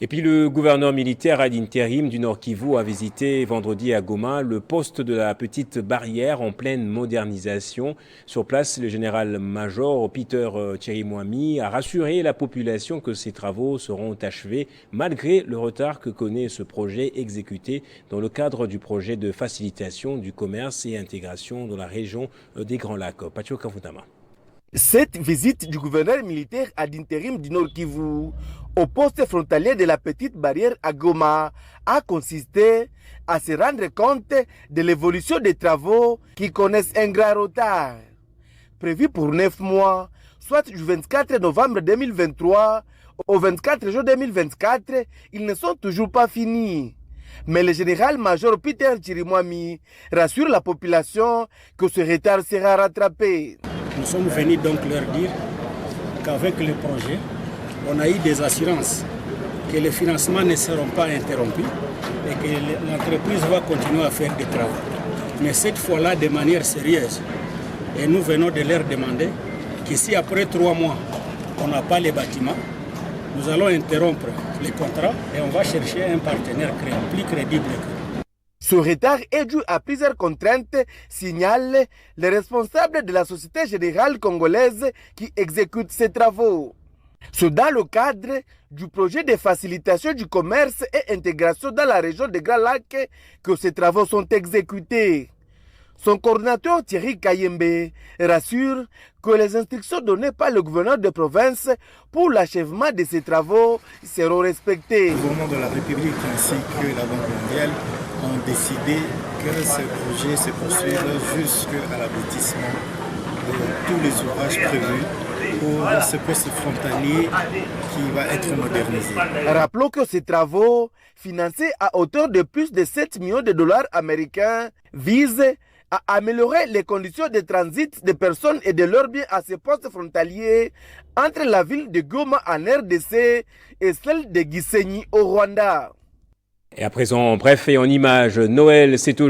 Et puis le gouverneur militaire ad interim du Nord Kivu a visité vendredi à Goma le poste de la petite barrière en pleine modernisation. Sur place, le général-major Peter Chirimwami a rassuré la population que ces travaux seront achevés malgré le retard que connaît ce projet exécuté dans le cadre du projet de facilitation du commerce et intégration dans la région des Grands Lacs. Pacho Kafutama. Cette visite du gouverneur militaire ad interim du Nord Kivu au poste frontalier de la petite barrière à Goma a consisté à se rendre compte de l'évolution des travaux qui connaissent un grand retard. Prévu pour 9 mois, soit du 24 novembre 2023 au 24 juin 2024, ils ne sont toujours pas finis. Mais le général-major Peter Chirimwami rassure la population que ce retard sera rattrapé. Nous sommes venus donc leur dire qu'avec le projet, on a eu des assurances que les financements ne seront pas interrompus et que l'entreprise va continuer à faire des travaux. Mais cette fois-là, de manière sérieuse. Et nous venons de leur demander que si après 3 mois, on n'a pas les bâtiments, nous allons interrompre les contrats et on va chercher un partenaire plus crédible que nous. Ce retard est dû à plusieurs contraintes, signalent les responsables de la Société Générale Congolaise qui exécute ces travaux. C'est dans le cadre du projet de facilitation du commerce et intégration dans la région des Grands Lacs que ces travaux sont exécutés. Son coordinateur Thierry Kayembe rassure que les instructions données par le gouverneur de province pour l'achèvement de ces travaux seront respectées. Le gouvernement de la République ainsi que la Banque mondiale ont décidé que ce projet se poursuive jusqu'à l'aboutissement de tous les ouvrages prévus pour ce poste frontalier qui va être modernisé. Rappelons que ces travaux, financés à hauteur de plus de 7 millions de dollars américains, visent à améliorer les conditions de transit des personnes et de leurs biens à ces postes frontaliers entre la ville de Goma en RDC et celle de Gisenyi au Rwanda. Et à présent, bref et en images, Noël, c'est toujours